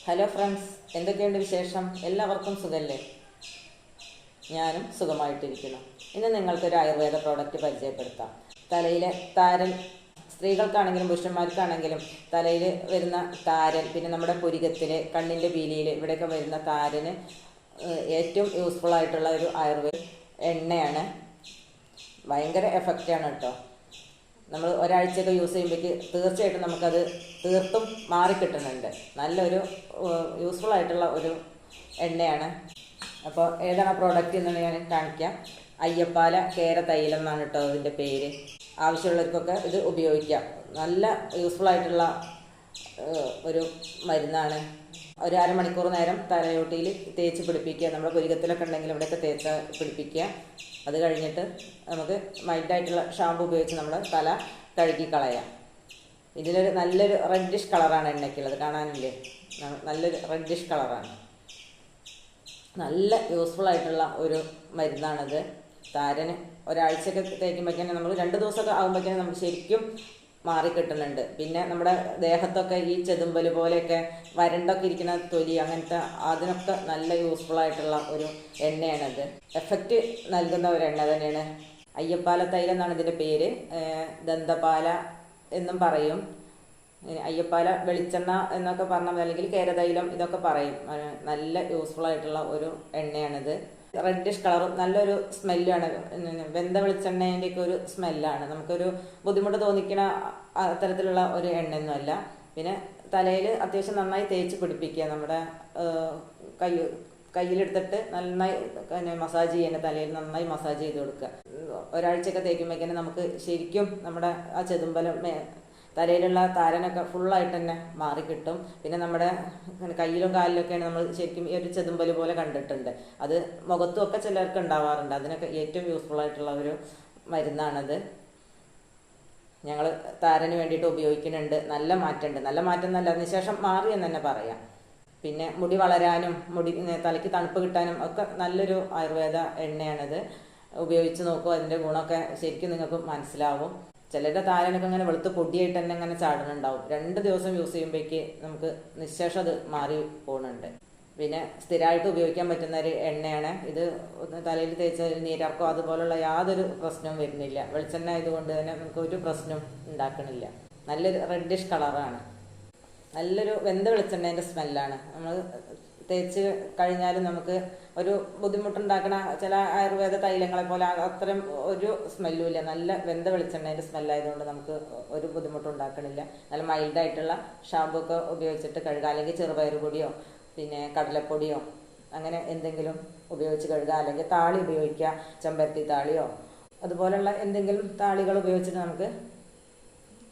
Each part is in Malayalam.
ഹലോ ഫ്രണ്ട്സ്, എന്തൊക്കെയുണ്ട് വിശേഷം? എല്ലാവർക്കും സുഖല്ലേ? ഞാനും സുഖമായിട്ടിരിക്കുന്നു. ഇന്ന് നിങ്ങൾക്കൊരു ആയുർവേദ പ്രോഡക്റ്റ് പരിചയപ്പെടുത്താം. തലയിലെ താരൻ, സ്ത്രീകൾക്കാണെങ്കിലും പുരുഷന്മാർക്കാണെങ്കിലും തലയിൽ വരുന്ന താരൻ, പിന്നെ നമ്മുടെ പുരികത്തിൽ, കണ്ണിൻ്റെ പീലിയിൽ ഇവിടെയൊക്കെ വരുന്ന താരന് ഏറ്റവും യൂസ്ഫുൾ ആയിട്ടുള്ള ഒരു ആയുർവേദ എണ്ണയാണ്. ഭയങ്കര എഫക്റ്റാണ് കേട്ടോ. നമ്മൾ ഒരാഴ്ചയൊക്കെ യൂസ് ചെയ്യുമ്പോഴേക്ക് തീർച്ചയായിട്ടും നമുക്കത് തീർത്തും മാറിക്കിട്ടുന്നുണ്ട്. നല്ലൊരു യൂസ്ഫുൾ ആയിട്ടുള്ള ഒരു എണ്ണയാണ്. അപ്പോൾ ഏതാണ് ആ പ്രോഡക്റ്റ് എന്ന് ഞാൻ കാണിക്കാം. അയ്യപ്പാല കേര തൈലം എന്നാണ് കേട്ടോ അതിൻ്റെ പേര്. ആവശ്യമുള്ളവർക്കൊക്കെ ഇത് ഉപയോഗിക്കാം. നല്ല യൂസ്ഫുൾ ആയിട്ടുള്ള ഒരു മരുന്നാണ്. ഒരു അരമണിക്കൂർ നേരം തലയോട്ടിയിൽ തേച്ച് പിടിപ്പിക്കുക. നമ്മുടെ പുരികത്തിലൊക്കെ ഉണ്ടെങ്കിൽ ഇവിടെയൊക്കെ തേച്ച് പിടിപ്പിക്കുക. അത് കഴിഞ്ഞിട്ട് നമുക്ക് മൈൽഡായിട്ടുള്ള ഷാമ്പു ഉപയോഗിച്ച് നമ്മൾ തല കഴുകി കളയാം. ഇതിലൊരു നല്ലൊരു റെഡിഷ് കളറാണ് എണ്ണയ്ക്കുള്ളത്. കാണാനില്ലേ? നല്ലൊരു റെഡിഷ് കളറാണ്. നല്ല യൂസ്ഫുൾ ആയിട്ടുള്ള ഒരു മരുന്നാണത്. താരന് ഒരാഴ്ചയൊക്കെ തേക്കുമ്പോഴേക്കും നമ്മൾ 2 ദിവസമൊക്കെ ആകുമ്പോഴേക്കും നമുക്ക് ശരിക്കും മാറിക്കിട്ടുന്നുണ്ട്. പിന്നെ നമ്മുടെ ദേഹത്തൊക്കെ ഈ ചെതുമ്പൽ പോലെയൊക്കെ വരണ്ടൊക്കെ ഇരിക്കുന്ന തൊലി, അങ്ങനത്തെ അതിനൊക്കെ നല്ല യൂസ്ഫുൾ ആയിട്ടുള്ള ഒരു എണ്ണയാണത്. എഫക്റ്റ് നൽകുന്ന ഒരു എണ്ണ തന്നെയാണ്. അയ്യപ്പാല തൈലം എന്നാണ് ഇതിൻ്റെ പേര്. ദന്തപാല എന്നും പറയും. അയ്യപ്പാല വെളിച്ചെണ്ണ എന്നൊക്കെ പറഞ്ഞാൽ, അല്ലെങ്കിൽ കേരതൈലം ഇതൊക്കെ പറയും. നല്ല യൂസ്ഫുൾ ആയിട്ടുള്ള ഒരു എണ്ണയാണിത്. റെഡിഷ് കളറും നല്ലൊരു സ്മെല്ലാണ്. വെന്ത വെളിച്ചെണ്ണേൻ്റെയൊക്കെ ഒരു സ്മെല്ലാണ്. നമുക്കൊരു ബുദ്ധിമുട്ട് തോന്നിക്കുന്ന അത്തരത്തിലുള്ള ഒരു എണ്ണയൊന്നുമല്ല. പിന്നെ തലയിൽ അത്യാവശ്യം നന്നായി തേച്ച് പിടിപ്പിക്കുക. നമ്മുടെ കയ്യിലെടുത്തിട്ട് നന്നായി മസാജ് ചെയ്യുന്ന, തലയിൽ നന്നായി മസാജ് ചെയ്ത് കൊടുക്കുക. ഒരാഴ്ചയൊക്കെ തേക്കുമ്പോഴേക്കും നമുക്ക് ശരിക്കും നമ്മുടെ ആ ചെതുമ്പലം, തലയിലുള്ള താരനൊക്കെ ഫുള്ളായിട്ട് തന്നെ മാറിക്കിട്ടും. പിന്നെ നമ്മുടെ കയ്യിലും കാലിലൊക്കെയാണ് നമ്മൾ ശരിക്കും ഈ ഒരു ചെതുമ്പൽ പോലെ കണ്ടിട്ടുണ്ട്. അത് മുഖത്തും ഒക്കെ ചിലർക്ക് ഉണ്ടാവാറുണ്ട്. അതിനൊക്കെ ഏറ്റവും യൂസ്ഫുൾ ആയിട്ടുള്ള ഒരു മരുന്നാണത്. ഞങ്ങൾ താരന് വേണ്ടിയിട്ട് ഉപയോഗിക്കുന്നുണ്ട്. നല്ല മാറ്റമുണ്ട്. നല്ല മാറ്റം എന്നല്ല, അതിനുശേഷം മാറി എന്ന് തന്നെ പറയാം. പിന്നെ മുടി വളരാനും തലയ്ക്ക് തണുപ്പ് കിട്ടാനും ഒക്കെ നല്ലൊരു ആയുർവേദ എണ്ണയാണിത്. ഉപയോഗിച്ച് നോക്കൂ. അതിൻ്റെ ഗുണമൊക്കെ ശരിക്കും നിങ്ങൾക്ക് മനസ്സിലാവും. ചിലരുടെ താരനൊക്കെ ഇങ്ങനെ വെളുത്ത് പൊടിയായിട്ട് തന്നെ ഇങ്ങനെ ചാടുന്നുണ്ടാവും. 2 ദിവസം യൂസ് ചെയ്യുമ്പോഴേക്ക് നമുക്ക് നിശേഷം അത് മാറി പോകുന്നുണ്ട്. പിന്നെ സ്ഥിരമായിട്ട് ഉപയോഗിക്കാൻ പറ്റുന്ന ഒരു എണ്ണയാണ് ഇത്. തലയിൽ തേച്ച നീരിറക്കോ അതുപോലുള്ള യാതൊരു പ്രശ്നവും വരുന്നില്ല. വെളിച്ചെണ്ണ ആയതുകൊണ്ട് തന്നെ നമുക്ക് ഒരു പ്രശ്നവും ഉണ്ടാക്കണില്ല. നല്ലൊരു റെഡിഷ് കളറാണ്. നല്ലൊരു വെന്ത വെളിച്ചെണ്ണേൻ്റെ സ്മെല്ലാണ്. നമ്മൾ തേച്ച് കഴിഞ്ഞാലും നമുക്ക് ഒരു ബുദ്ധിമുട്ടുണ്ടാക്കണ ചില ആയുർവേദ തൈലങ്ങളെ പോലെ അത്രയും ഒരു സ്മെല്ലും ഇല്ല. നല്ല വെന്ത വെളിച്ചെണ്ണേൻ്റെ സ്മെല്ലായതുകൊണ്ട് നമുക്ക് ഒരു ബുദ്ധിമുട്ടും ഉണ്ടാക്കണില്ല. നല്ല മൈൽഡായിട്ടുള്ള ഷാമ്പു ഒക്കെ ഉപയോഗിച്ചിട്ട് കഴുകുക. അല്ലെങ്കിൽ ചെറുപയർ പൊടിയോ പിന്നെ കടലപ്പൊടിയോ അങ്ങനെ എന്തെങ്കിലും ഉപയോഗിച്ച് കഴുകുക. അല്ലെങ്കിൽ താളി ഉപയോഗിക്കുക. ചെമ്പരത്തി താളിയോ അതുപോലുള്ള എന്തെങ്കിലും താളികൾ ഉപയോഗിച്ചിട്ട് നമുക്ക്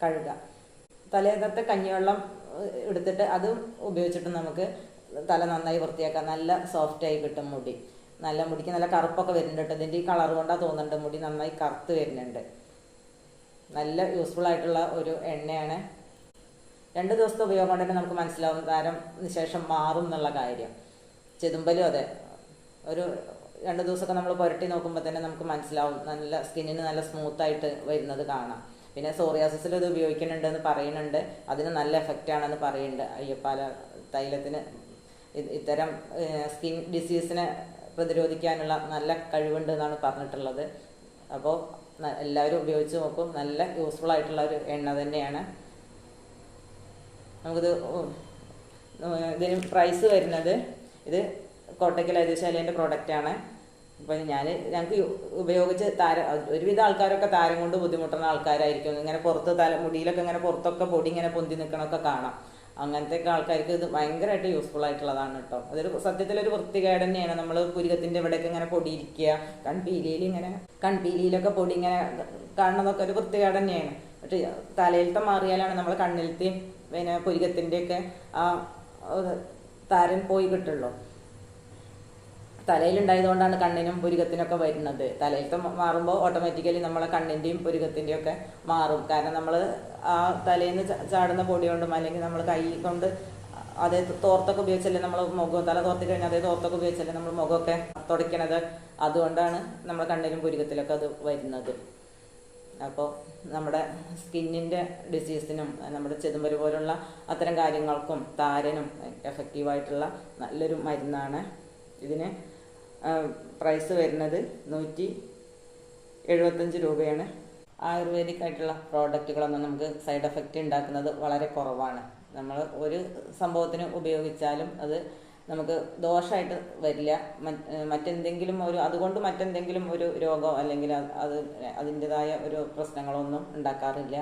കഴുകാം. തലേന്നത്തെ കഞ്ഞിവെള്ളം എടുത്തിട്ട് അതും ഉപയോഗിച്ചിട്ട് നമുക്ക് തല നന്നായി വൃത്തിയാക്കാം. നല്ല സോഫ്റ്റായി കിട്ടും മുടി. മുടിക്ക് നല്ല കറുപ്പൊക്കെ വരുന്നുണ്ട്. ഇതിൻ്റെ ഈ കളർ കൊണ്ടാണ് തോന്നുന്നുണ്ട് മുടി നന്നായി കറുത്ത് വരുന്നുണ്ട്. നല്ല യൂസ്ഫുൾ ആയിട്ടുള്ള ഒരു എണ്ണയാണ്. 2 ദിവസത്തെ ഉപയോഗം കൊണ്ട് തന്നെ നമുക്ക് മനസ്സിലാവും താരം ശേഷം മാറും എന്നുള്ള കാര്യം. ചെതുമ്പലും അതെ, ഒരു 2 ദിവസമൊക്കെ നമ്മൾ പുരട്ടി നോക്കുമ്പോൾ തന്നെ നമുക്ക് മനസ്സിലാവും. നല്ല സ്കിന്നിന് നല്ല സ്മൂത്തായിട്ട് വരുന്നത് കാണാം. പിന്നെ സോറിയാസിസിൽ ഇത് ഉപയോഗിക്കുന്നുണ്ടെന്ന് പറയുന്നുണ്ട്. അതിന് നല്ല എഫക്റ്റാണെന്ന് പറയുന്നുണ്ട്. അയ്യപ്പാല തൈലത്തിന് ഇത്തരം സ്കിൻ ഡിസീസിനെ പ്രതിരോധിക്കാനുള്ള നല്ല കഴിവുണ്ട് എന്നാണ് പറഞ്ഞിട്ടുള്ളത്. അപ്പോൾ എല്ലാവരും ഉപയോഗിച്ച് നോക്കും. നല്ല യൂസ്ഫുൾ ആയിട്ടുള്ള ഒരു എണ്ണ തന്നെയാണ്. ഇതിന് പ്രൈസ് വരുന്നത്, ഇത് കോട്ടയ്ക്കൽ വൈദ്യശാലേൻ്റെ പ്രോഡക്റ്റാണ്. അപ്പോൾ ഞങ്ങൾക്ക് ഉപയോഗിച്ച് ഒരുവിധ ആൾക്കാരൊക്കെ താരം കൊണ്ട് ബുദ്ധിമുട്ടുന്ന ആൾക്കാരായിരിക്കും. ഇങ്ങനെ പുറത്ത് മുടിയിലൊക്കെ ഇങ്ങനെ പുറത്തൊക്കെ പൊടി ഇങ്ങനെ പൊന്തി നിൽക്കണമൊക്കെ കാണാം. അങ്ങനത്തെ ആൾക്കാർക്ക് ഇത് ഭയങ്കരമായിട്ട് യൂസ്ഫുൾ ആയിട്ടുള്ളതാണ് കേട്ടോ. അതൊരു സത്യത്തിലൊരു വൃത്തികേട് തന്നെയാണ്. നമ്മൾ പുരികത്തിൻ്റെ ഇവിടെയൊക്കെ ഇങ്ങനെ പൊടിയിരിക്കുക, കൺപീലിയിലൊക്കെ പൊടി ഇങ്ങനെ കാണുന്നതൊക്കെ ഒരു വൃത്തികേട് തന്നെയാണ്. പക്ഷേ തലയിലത്തെ മാറിയാലാണ് നമ്മൾ കണ്ണിലത്തെയും പിന്നെ പുരികത്തിൻ്റെയൊക്കെ ആ താരൻ പോയി കിട്ടുള്ളൂ. തലയിലുണ്ടായതുകൊണ്ടാണ് കണ്ണിനും പുരികത്തിനൊക്കെ വരുന്നത്. തലയിലത്തെ മാറുമ്പോൾ ഓട്ടോമാറ്റിക്കലി നമ്മളെ കണ്ണിൻ്റെയും പുരികത്തിൻ്റെയും ഒക്കെ മാറും. കാരണം നമ്മൾ ആ തലയിൽ നിന്ന് ചാടുന്ന പൊടി കൊണ്ടും അല്ലെങ്കിൽ നമ്മൾ കൈ കൊണ്ട് അതേ തോർത്തൊക്കെ ഉപയോഗിച്ചല്ലേ നമ്മൾ മുഖം, തല തോർത്തി കഴിഞ്ഞാൽ അതേ തോർത്തൊക്കെ ഉപയോഗിച്ചല്ലേ നമ്മൾ മുഖമൊക്കെ തുടയ്ക്കണത്. അതുകൊണ്ടാണ് നമ്മൾ കണ്ണിലും പുരികത്തിലൊക്കെ അത് വരുന്നത്. അപ്പോൾ നമ്മുടെ സ്കിന്നിൻ്റെ ഡിസീസിനും നമ്മുടെ ചെതുമ്പൽ പോലുള്ള അത്തരം കാര്യങ്ങൾക്കും താരനും എഫക്റ്റീവായിട്ടുള്ള നല്ലൊരു മരുന്നാണ്. ഇതിന് പ്രൈസ് വരുന്നത് 175 രൂപയാണ്. ആയുർവേദിക് ആയിട്ടുള്ള പ്രോഡക്റ്റുകളൊന്നും നമുക്ക് സൈഡ് എഫക്റ്റ് ഉണ്ടാക്കുന്നത് വളരെ കുറവാണ്. നമ്മൾ ഒരു സംഭവത്തിന് ഉപയോഗിച്ചാലും അത് നമുക്ക് ദോഷമായിട്ട് വരില്ല. മറ്റെന്തെങ്കിലും അതുകൊണ്ട് മറ്റെന്തെങ്കിലും ഒരു രോഗമോ അല്ലെങ്കിൽ അതിൻ്റെതായ ഒരു പ്രശ്നങ്ങളൊന്നും ഉണ്ടാക്കാറില്ല.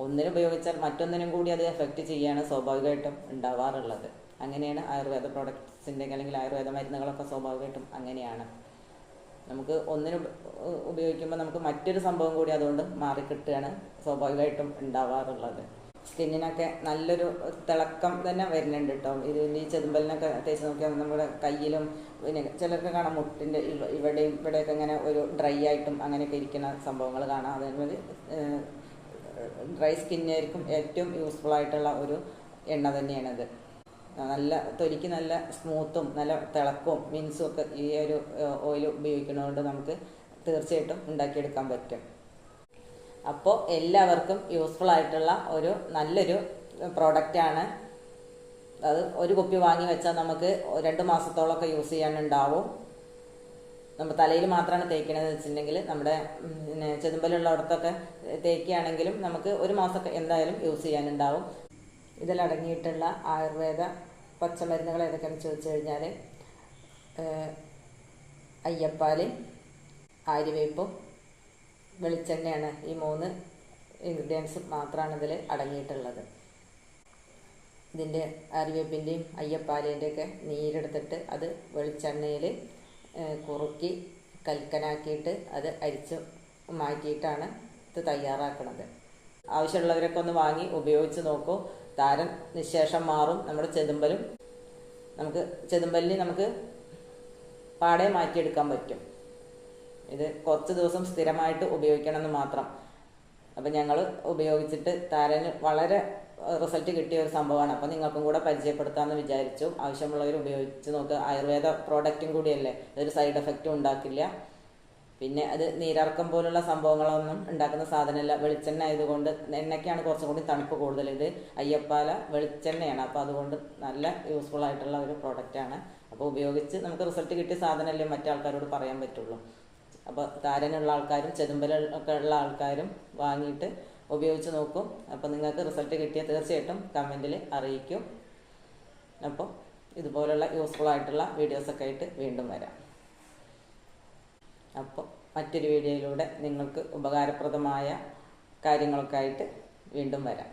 ഒന്നിന് ഉപയോഗിച്ചാൽ മറ്റൊന്നിനും കൂടി അത് എഫക്റ്റ് ചെയ്യാണ് സ്വാഭാവികമായിട്ടും ഉണ്ടാവാറുള്ളത്. അങ്ങനെയാണ് ആയുർവേദ പ്രോഡക്ട്സിൻ്റെ അല്ലെങ്കിൽ ആയുർവേദ മരുന്നുകളൊക്കെ സ്വാഭാവികമായിട്ടും അങ്ങനെയാണ്. നമുക്ക് ഒന്നിന് ഉപയോഗിക്കുമ്പോൾ നമുക്ക് മറ്റൊരു സംഭവം കൂടി അതുകൊണ്ട് മാറിക്കിട്ടുകയാണ് സ്വാഭാവികമായിട്ടും ഉണ്ടാവാറുള്ളത്. സ്കിന്നിനൊക്കെ നല്ലൊരു തിളക്കം തന്നെ വരുന്നുണ്ട് കേട്ടോ. ഈ ചെതുമ്പലിനൊക്കെ തേച്ച് നോക്കിയാൽ നമ്മുടെ കയ്യിലും പിന്നെ ചിലർക്ക് കാണാം മുട്ടിൻ്റെ ഇവിടെയൊക്കെ ഇങ്ങനെ ഒരു ഡ്രൈ ആയിട്ടും അങ്ങനെയൊക്കെ ഇരിക്കുന്ന സംഭവങ്ങൾ കാണാം. അതേപോലെ ഡ്രൈ സ്കിന്നായിരിക്കും ഏറ്റവും യൂസ്ഫുൾ ആയിട്ടുള്ള ഒരു എണ്ണ തന്നെയാണിത്. നല്ല തൊലിക്ക് നല്ല സ്മൂത്തും നല്ല തിളക്കവും മിൻസും ഒക്കെ ഈ ഒരു ഓയിൽ ഉപയോഗിക്കുന്നതുകൊണ്ട് നമുക്ക് തീർച്ചയായിട്ടും ഉണ്ടാക്കിയെടുക്കാൻ പറ്റും. അപ്പോൾ എല്ലാവർക്കും യൂസ്ഫുൾ ആയിട്ടുള്ള ഒരു നല്ലൊരു പ്രോഡക്റ്റാണ്. അത് ഒരു കുപ്പി വാങ്ങി വെച്ചാൽ നമുക്ക് 2 മാസത്തോളമൊക്കെ യൂസ് ചെയ്യാനുണ്ടാവും. നമ്മൾ തലയിൽ മാത്രമാണ് തേക്കണമെന്ന് വെച്ചിട്ടുണ്ടെങ്കിൽ നമ്മുടെ ചെതുമ്പലുള്ളയിടത്തൊക്കെ തേക്കുകയാണെങ്കിലും നമുക്ക് 1 മാസമൊക്കെ എന്തായാലും യൂസ് ചെയ്യാനുണ്ടാവും. ഇതിലടങ്ങിയിട്ടുള്ള ആയുർവേദ പച്ചമരുന്നുകൾ ഏതൊക്കെയാണെന്ന് ചോദിച്ചു കഴിഞ്ഞാൽ അയ്യപ്പാൽ, ആര്യവേപ്പും വെളിച്ചെണ്ണയാണ്. ഈ 3 ഇൻഗ്രീഡിയൻസ് മാത്രമാണ് ഇതിൽ അടങ്ങിയിട്ടുള്ളത്. ഇതിൻ്റെ ആര്യവേപ്പിൻ്റെയും അയ്യപ്പാലിൻ്റെയൊക്കെ നീരെടുത്തിട്ട് അത് വെളിച്ചെണ്ണയിൽ കുറുക്കി കൽക്കനാക്കിയിട്ട് അത് അരിച്ച് മാറ്റിയിട്ടാണ് ഇത് തയ്യാറാക്കുന്നത്. ആവശ്യമുള്ളവരൊക്കെ ഒന്ന് വാങ്ങി ഉപയോഗിച്ച് നോക്കൂ. താരൻ നിശേഷം മാറും. നമ്മുടെ ചെതുമ്പലിന് നമുക്ക് പാടെ മാറ്റിയെടുക്കാൻ പറ്റും. ഇത് കുറച്ച് ദിവസം സ്ഥിരമായിട്ട് ഉപയോഗിക്കണമെന്ന് മാത്രം. അപ്പം ഞങ്ങൾ ഉപയോഗിച്ചിട്ട് താരന് വളരെ റിസൾട്ട് കിട്ടിയ ഒരു സംഭവമാണ്. അപ്പം നിങ്ങൾക്കും കൂടെ പരിചയപ്പെടുത്താമെന്ന് വിചാരിച്ചു. ആവശ്യമുള്ളവർ ഉപയോഗിച്ച് നോക്കുക. ആയുർവേദ പ്രോഡക്റ്റും കൂടിയല്ലേ, അതൊരു സൈഡ് എഫക്റ്റും ഉണ്ടാക്കില്ല. പിന്നെ അത് നീരിറക്കം പോലുള്ള സംഭവങ്ങളൊന്നും ഉണ്ടാക്കുന്ന സാധനമല്ല. വെളിച്ചെണ്ണ ആയതുകൊണ്ട് എണ്ണയ്ക്കാണ് കുറച്ചും കൂടി തണുപ്പ് കൂടുതൽ. ഇത് അയ്യപ്പാല വെളിച്ചെണ്ണയാണ്. അപ്പോൾ അതുകൊണ്ട് നല്ല യൂസ്ഫുൾ ആയിട്ടുള്ള ഒരു പ്രോഡക്റ്റാണ്. അപ്പോൾ ഉപയോഗിച്ച് നമുക്ക് റിസൾട്ട് കിട്ടിയ സാധനമല്ലേ മറ്റാൾക്കാരോട് പറയാൻ പറ്റുള്ളൂ. അപ്പോൾ താരനുള്ള ആൾക്കാരും ചെതുമ്പലൊക്കെ ഉള്ള ആൾക്കാരും വാങ്ങിയിട്ട് ഉപയോഗിച്ച് നോക്കും. അപ്പോൾ നിങ്ങൾക്ക് റിസൾട്ട് കിട്ടിയാൽ തീർച്ചയായിട്ടും കമൻറ്റിൽ അറിയിക്കും. അപ്പോൾ ഇതുപോലുള്ള യൂസ്ഫുൾ ആയിട്ടുള്ള വീഡിയോസൊക്കെ ആയിട്ട് വീണ്ടും വരാം. അപ്പോൾ മറ്റൊരു വീഡിയോയിലൂടെ നിങ്ങൾക്ക് ഉപകാരപ്രദമായ കാര്യങ്ങളൊക്കെ ആയിട്ട് വീണ്ടും വരാം.